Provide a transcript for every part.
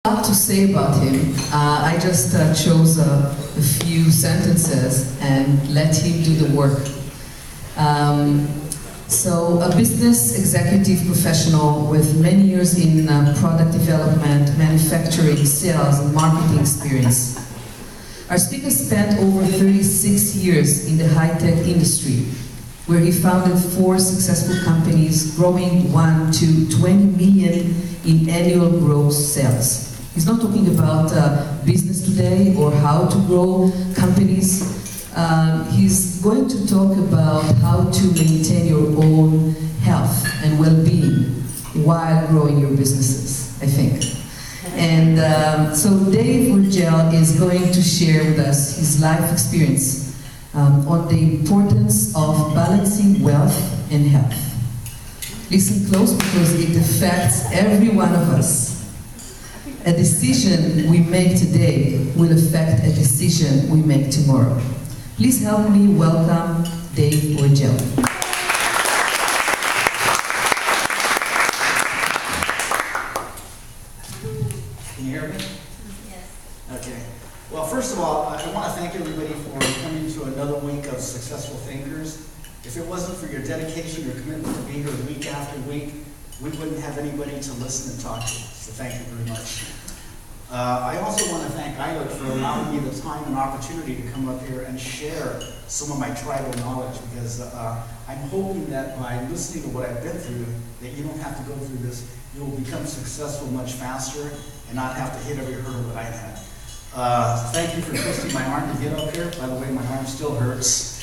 lot to say about him. I just chose a few sentences and let him do the work. So, a business executive professional with many years in product development, manufacturing, sales, and marketing experience. Our speaker spent over 36 years in the high-tech industry, where he founded 4 successful companies, growing 1 to 20 million in annual gross sales. He's not talking about business today or how to grow companies. He's going to talk about how to maintain your own health and well-being while growing your businesses, I think. And so Dave Urgell is going to share with us his life experience on the importance of balancing wealth and health. Listen close because it affects every one of us. A decision we make today will affect a decision we make tomorrow. Please help me welcome Dave Urgell. Can you hear me? Yes. Okay. Well, first of all, I want to thank everybody for coming to another week of Successful Thinkers. If it wasn't for your dedication, your commitment to be here week after week, we wouldn't have anybody to listen and talk to. So thank you very much. I also want to thank Eilert for allowing me the time and opportunity to come up here and share some of my tribal knowledge, because I'm hoping that by listening to what I've been through, that you don't have to go through this. You will become successful much faster and not have to hit every hurdle that I had. Thank you for twisting my arm to get up here. By the way, my arm still hurts.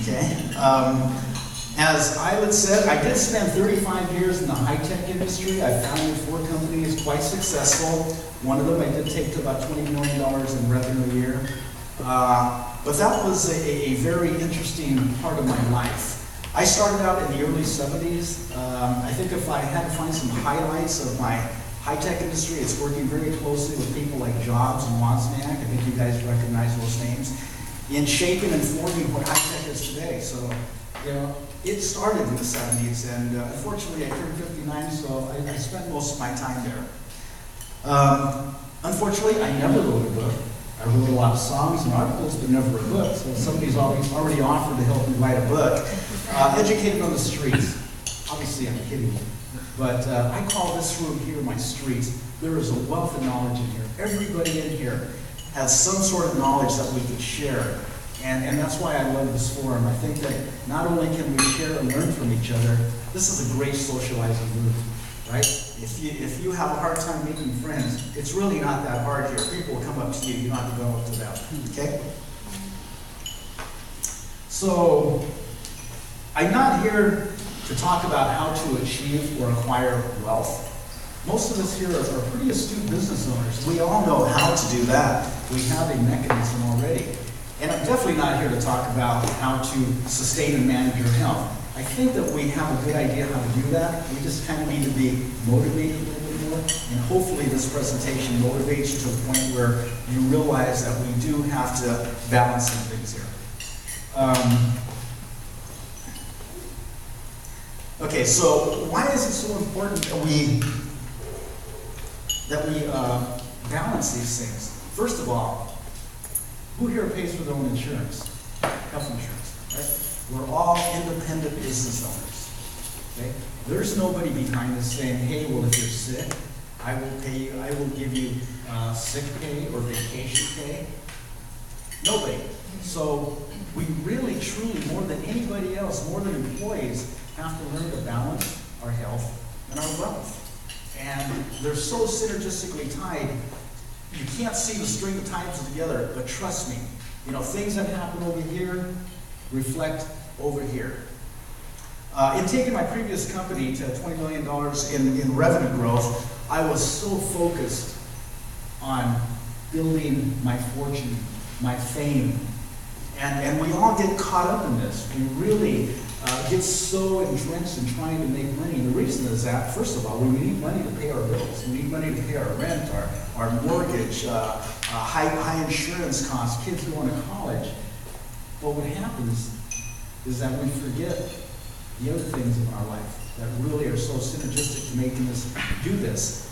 Okay. As Eilert said, I did spend 35 years in the high-tech industry. I founded 4 companies, quite successful. One of them I did take to about $20 million in revenue a year. But that was a very interesting part of my life. I started out in the early 70s. I think if I had to find some highlights of my high-tech industry, it's working very closely with people like Jobs and Wozniak. I think you guys recognize those names, in shaping and forming what high-tech is today. So, you know, it started in the 70s, and unfortunately I turned 59, so I spent most of my time there. Unfortunately, I never wrote a book. I wrote a lot of songs and articles, but never a book, so somebody's already offered to help me write a book. Educated on the streets. Obviously, I'm kidding you. But I call this room here my streets. There is a wealth of knowledge in here. Everybody in here has some sort of knowledge that we could share. And that's why I love this forum. I think that not only can we share and learn from each other, this is a great socializing room, right? If you have a hard time making friends, it's really not that hard here. People will come up to you, you don't have to go up to them, okay? So, I'm not here to talk about how to achieve or acquire wealth. Most of us here are pretty astute business owners. We all know how to do that. We have a mechanism already. And I'm definitely not here to talk about how to sustain and manage your health. I think that we have a good idea how to do that. We just kind of need to be motivated a little bit more. And hopefully this presentation motivates you to the point where you realize that we do have to balance some things here. Okay, so why is it so important that we balance these things? First of all, who here pays for their own insurance? Health insurance, right? We're all independent business owners, okay? There's nobody behind us saying, hey, well, if you're sick, I will pay you, I will give you sick pay or vacation pay. Nobody. So we really, truly, more than anybody else, more than employees, have to learn to balance our health and our wealth. And they're so synergistically tied. You can't see the string of ties together, but trust me, you know, things that happen over here reflect over here. In taking my previous company to $20 million in revenue growth, I was so focused on building my fortune, my fame. And we all get caught up in this. We really get so entrenched in trying to make money. And the reason is that, first of all, we need money to pay our bills. We need money to pay our rent, our mortgage, high insurance costs, kids going to college. But what happens is that we forget the other things in our life that really are so synergistic to making us do this.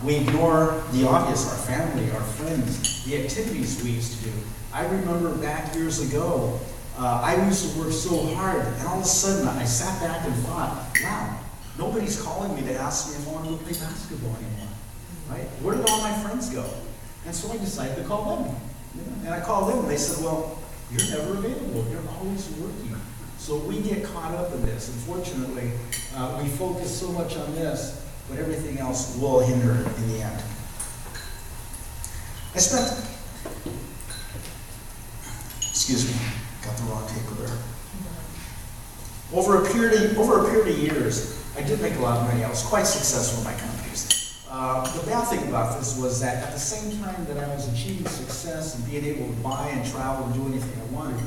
We ignore the obvious, our family, our friends, the activities we used to do. I remember back years ago, I used to work so hard, and all of a sudden I sat back and thought, wow, nobody's calling me to ask me if I want to go play basketball anymore, right? Where did all my friends go? And so I decided to call them. And I called them, and they said, well, you're never available, you're always working. So we get caught up in this. Unfortunately, we focus so much on this, but everything else will hinder in the end. I spent, excuse me, got the wrong tape there. Over a period of years, I did make a lot of money. I was quite successful in my companies. The bad thing about this was that at the same time that I was achieving success and being able to buy and travel and do anything I wanted,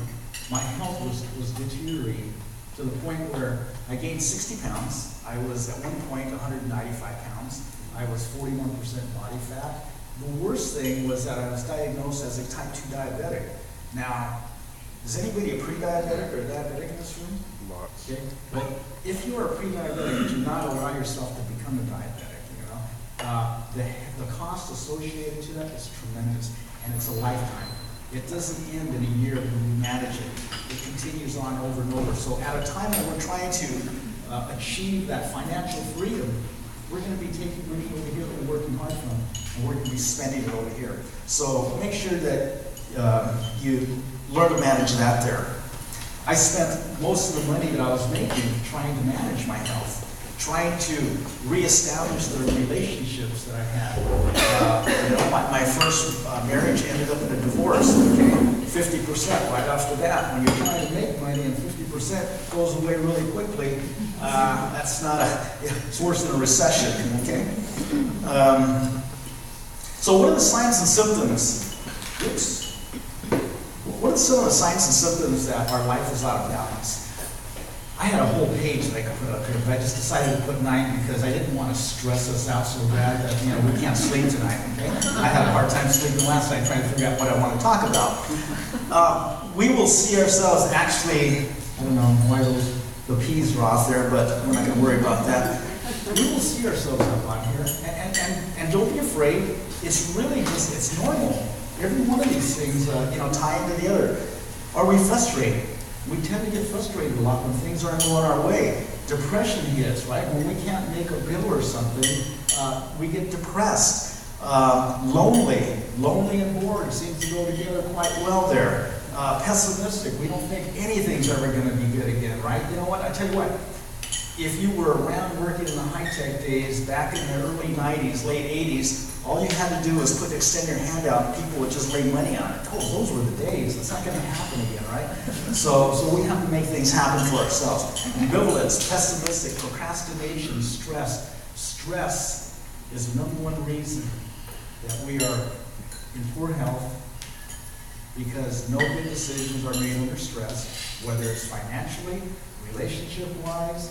my health was deteriorating to the point where I gained 60 pounds. I was at one point 195 pounds. I was 41% body fat. The worst thing was that I was diagnosed as a type 2 diabetic. Now, is anybody a pre-diabetic or a diabetic in this room? Lots. Okay. But if you are a pre-diabetic, do not allow yourself to become a diabetic. The cost associated to that is tremendous, and it's a lifetime. It doesn't end in a year when we manage it. It continues on over and over. So at a time when we're trying to achieve that financial freedom, we're going to be taking money over here that we're working hard from, and we're going to be spending it over here. So make sure that you learn to manage that there. I spent most of the money that I was making trying to manage my health, trying to reestablish the relationships that I had. My first marriage ended up in a divorce, okay? 50% right off the bat. When you're trying to make money and 50% goes away really quickly, that's not it's worse than a recession, okay? So what are the signs and symptoms? Oops. What are some of the signs and symptoms that our life is out of balance? I had a whole page that I could put up here, but I just decided to put 9 because I didn't want to stress us out so bad that, we can't sleep tonight, okay? I had a hard time sleeping last night trying to figure out what I want to talk about. We will see ourselves actually, I don't know why the P's are off there, but we're not going to worry about that. We will see ourselves up on here, and don't be afraid. It's really just, it's normal. Every one of these things, tie into the other. Are we frustrated? We tend to get frustrated a lot when things aren't going our way. Depression hits, right? When we can't make a bill or something, we get depressed. Lonely and bored seems to go together quite well there. Pessimistic, we don't think anything's ever going to be good again, right? You know what, I tell you what, if you were around working in the high-tech days, back in the early 90s, late 80s, all you had to do was extend your hand out and people would just lay money on it. Oh, those were the days. That's not going to happen again, right? So we have to make things happen for ourselves. Ambivalence, pessimistic, procrastination, stress. Stress is the #1 reason that we are in poor health, because no good decisions are made under stress, whether it's financially, relationship-wise,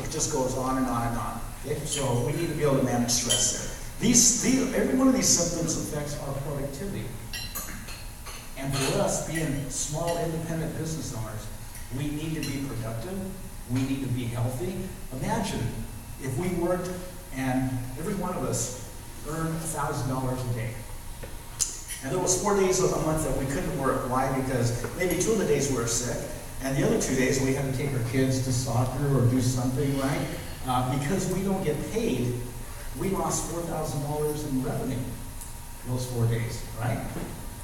it just goes on and on and on. Okay? So we need to be able to manage stress there. Every one of these symptoms affects our productivity. And for us, being small, independent business owners, we need to be productive. We need to be healthy. Imagine if we worked and every one of us earned $1,000 a day. And there was 4 days of a month that we couldn't work. Why? Because maybe 2 of the days we were sick, and the other 2 days we had to take our kids to soccer or do something, right? Because we don't get paid, we lost $4,000 in revenue those 4 days, right?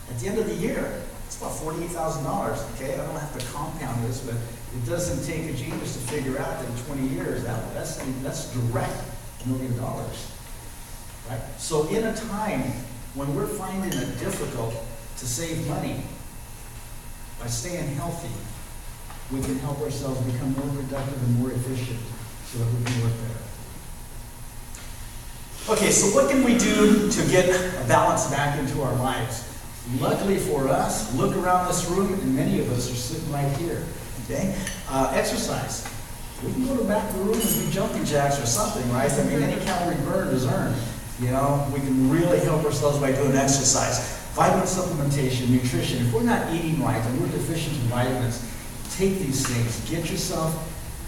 At the end of the year, it's about $48,000, okay? I don't have to compound this, but it doesn't take a genius to figure out that in 20 years, that's direct $1 million, right? So in a time when we're finding it difficult to save money, by staying healthy, we can help ourselves become more productive and more efficient so that we can work better. Okay, so what can we do to get a balance back into our lives? Luckily for us, look around this room, and many of us are sitting right here. Okay? Exercise. We can go to the back of the room and do jumping jacks or something, right? I mean, any calorie burned is earned. We can really help ourselves by doing exercise. Vitamin supplementation, nutrition. If we're not eating right and we're deficient in vitamins, take these things. Get yourself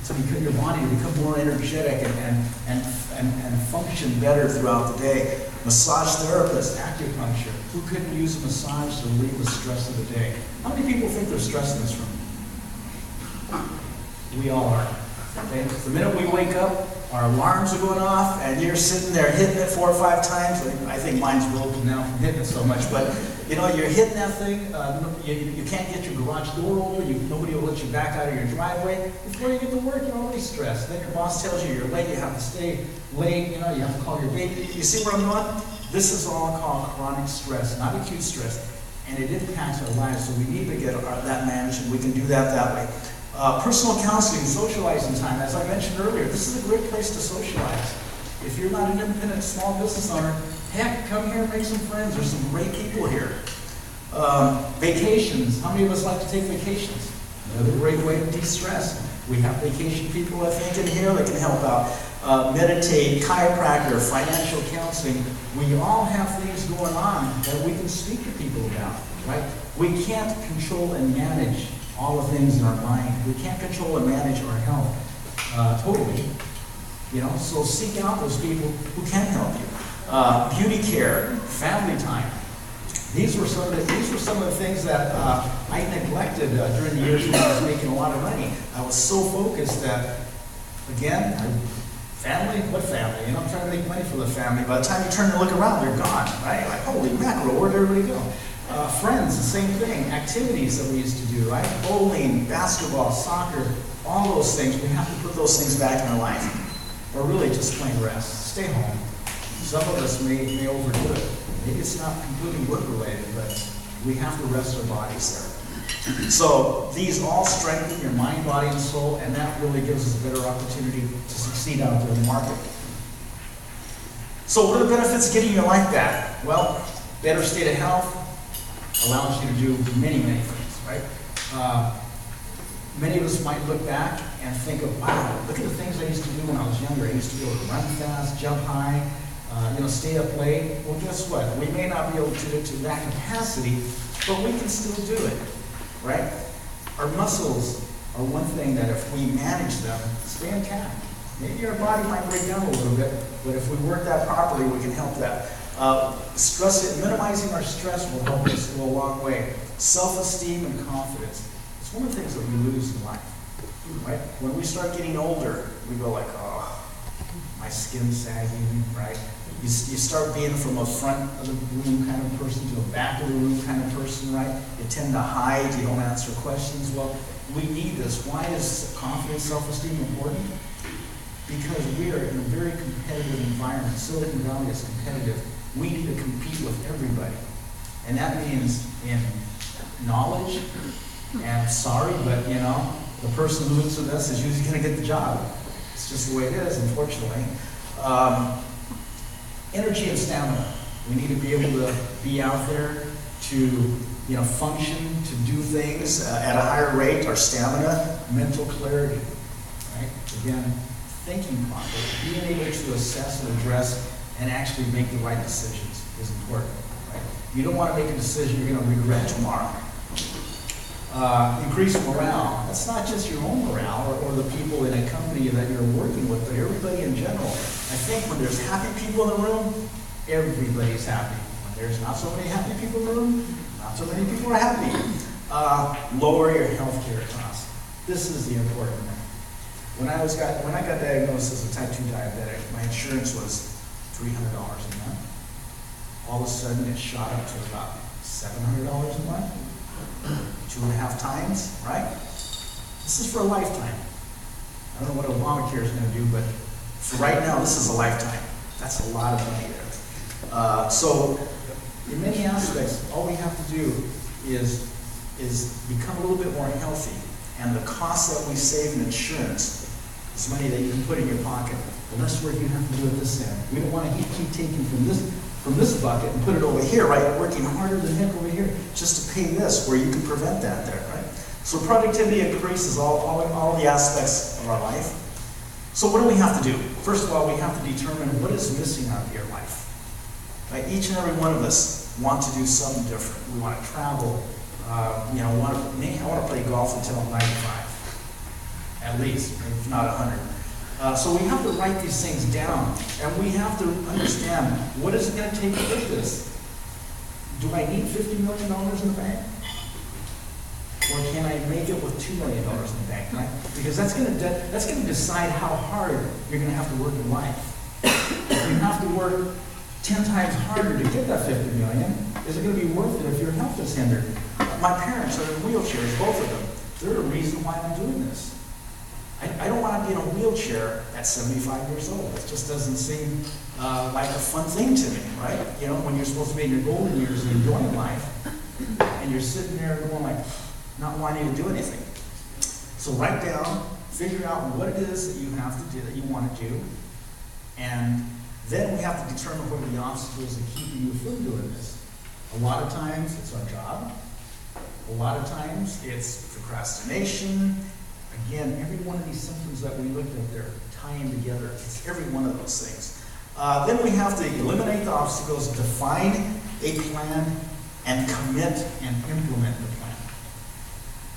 to become your body to become more energetic and function better throughout the day. Massage therapists, acupuncture. Who couldn't use a massage to relieve the stress of the day? How many people think they're stressed in this room? We all are. Okay? The minute we wake up, our alarms are going off, and you're sitting there hitting it 4 or 5 times. I think mine's broken now from hitting it so much, but you know, you're hitting that thing. You can't get your garage door open. Nobody will let you back out of your driveway. Before you get to work, you're already stressed. Then your boss tells you you're late. You have to stay late. You know, you have to call your baby. You see where I'm going? This is all called chronic stress, not acute stress, and it impacts our lives. So we need to get that managed, and we can do that that way. Personal counseling, socializing time. As I mentioned earlier, this is a great place to socialize. If you're not an independent small business owner, heck, come here and make some friends. There's some great people here. Vacations. How many of us like to take vacations? Another great way to de-stress. We have vacation people, I think, in here that can help out. Meditate, chiropractor, financial counseling. We all have things going on that we can speak to people about, right? We can't control and manage all the things in our mind. We can't control and manage our health totally. You know, so seek out those people who can help you. Beauty care, family time. These were some of the things that I neglected during the years when I was making a lot of money. I was so focused that, again, family, what family? You know, I'm trying to make money for the family. By the time you turn to look around, they're gone, right? Like, holy mackerel, where'd everybody go? Friends, the same thing. Activities that we used to do, right? Bowling, basketball, soccer, all those things. We have to put those things back in our life. Or really just plain rest. Stay home. Some of us may overdo it. Maybe it's not completely work-related, but we have to rest our bodies there. So these all strengthen your mind, body, and soul, and that really gives us a better opportunity to succeed out there in the market. So what are the benefits of getting your life back? Well, better state of health allows you to do many, many things, right? Many of us might look back and think of, wow, look at the things I used to do when I was younger. I used to be able to run fast, jump high, stay up late. Well, guess what? We may not be able to do it to that capacity, but we can still do it, right? Our muscles are one thing that if we manage them, stay intact. Maybe our body might break down a little bit, but if we work that properly, we can help that. Minimizing our stress will help us go a long way. Self-esteem and confidence. It's one of the things that we lose in life, right? When we start getting older, we go like, oh, my skin's sagging, right? You start being from a front of the room kind of person to a back of the room kind of person, right? You tend to hide, you don't answer questions. Well, we need this. Why is confidence, self-esteem important? Because we are in a very competitive environment. Silicon Valley is competitive. We need to compete with everybody. And that means in knowledge, and sorry, but you know, the person who looks with us is usually going to get the job. It's just the way it is, unfortunately. Energy and stamina. We need to be able to be out there to function, to do things at a higher rate. Our stamina, mental clarity, right? Again, thinking properly, being able to assess and address and actually make the right decisions is important, right? You don't want to make a decision you're going to regret tomorrow. Increase morale. That's not just your own morale or the people in a company that you're working with, but everybody in general. I think when there's happy people in the room, everybody's happy. When there's not so many happy people in the room, not so many people are happy. Lower your healthcare costs. This is the important thing. When I got diagnosed as a type 2 diabetic, my insurance was $300 a month. All of a sudden, it shot up to about $700 a month. 2.5 times, right? This is for a lifetime. I don't know what Obamacare is going to do, but for right now, this is a lifetime. That's a lot of money there. So, in many aspects, all we have to do is become a little bit more healthy. And the cost that we save in insurance is money that you can put in your pocket. The less work you have to do at this end. We don't want to keep taking from this bucket and put it over here, right? Working harder than heck over here just to pay this, where you can prevent that there, right? So productivity increases all the aspects of our life. So what do we have to do? First of all, we have to determine what is missing out of your life. Right? Each and every one of us want to do something different. We want to travel. I want to play golf until I'm 95. at least, if not 100. So we have to write these things down, and we have to understand, what is it going to take to get this? Do I need $50 million in the bank? Or can I make it with $2 million in the bank, right? Because that's going to decide how hard you're going to have to work in life. If you have to work 10 times harder to get that $50 million, is it going to be worth it if your health is hindered? My parents are in wheelchairs, both of them. They're the reason why I'm doing this. I don't want to be in a wheelchair at 75 years old. It just doesn't seem like a fun thing to me, right? You know, when you're supposed to be in your golden years and enjoying life, and you're sitting there going like, not wanting to do anything. So write down, figure out what it is that you have to do, that you want to do, and then we have to determine what are the obstacles that keep you from doing this. A lot of times it's our job. A lot of times it's procrastination. Again, every one of these symptoms that we looked at there, tying together, it's every one of those things. Then we have to eliminate the obstacles, define a plan, and commit and implement the plan.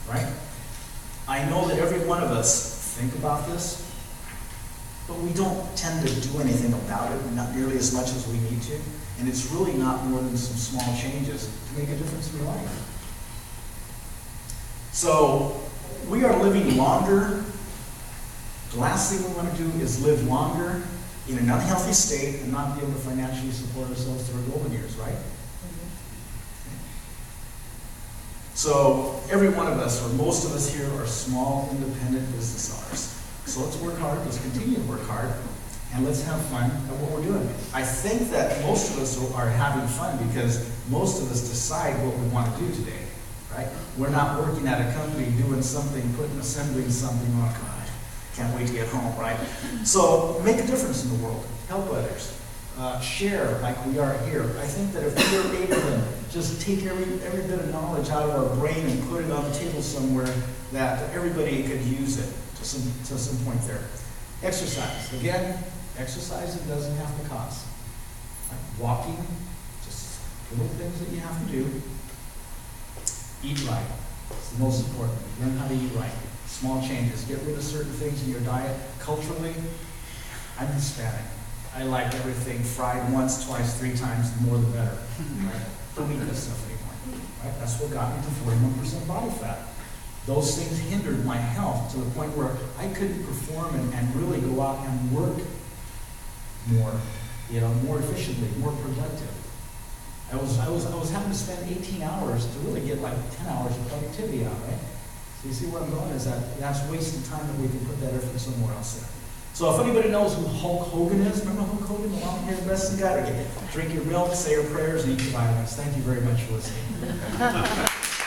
Right? I know that every one of us think about this, but we don't tend to do anything about it, not nearly as much as we need to. And it's really not more than some small changes to make a difference in your life. So, we are living longer. The last thing we want to do is live longer in an unhealthy state and not be able to financially support ourselves through our golden years, right? So every one of us, or most of us here, are small, independent business owners. So let's work hard, let's continue to work hard, and let's have fun at what we're doing. I think that most of us are having fun because most of us decide what we want to do today, right? We're not working at a company doing something, assembling something, oh God, can't wait to get home, right? So make a difference in the world, help others. Share like we are here. I think that if we were able to just take every bit of knowledge out of our brain and put it on the table somewhere, that everybody could use it to some point there. Exercise. Again, exercising doesn't have to cost. Like walking, just little things that you have to do. Eat right. It's the most important. Learn how to eat right. Small changes. Get rid of certain things in your diet. Culturally, I'm Hispanic. I like everything fried once, twice, 3 times, the more the better. Right? Don't eat this stuff anymore. Right? That's what got me to 41% body fat. Those things hindered my health to the point where I couldn't perform and really go out and work more, more efficiently, more productive. I was having to spend 18 hours to really get like 10 hours of productivity out, right? So you see where I'm going is that's wasting time that we can put that effort somewhere else there. So if anybody knows who Hulk Hogan is, remember Hulk Hogan, the long-haired wrestling guy? Drink your milk, say your prayers, and eat your vitamins. Thank you very much for listening.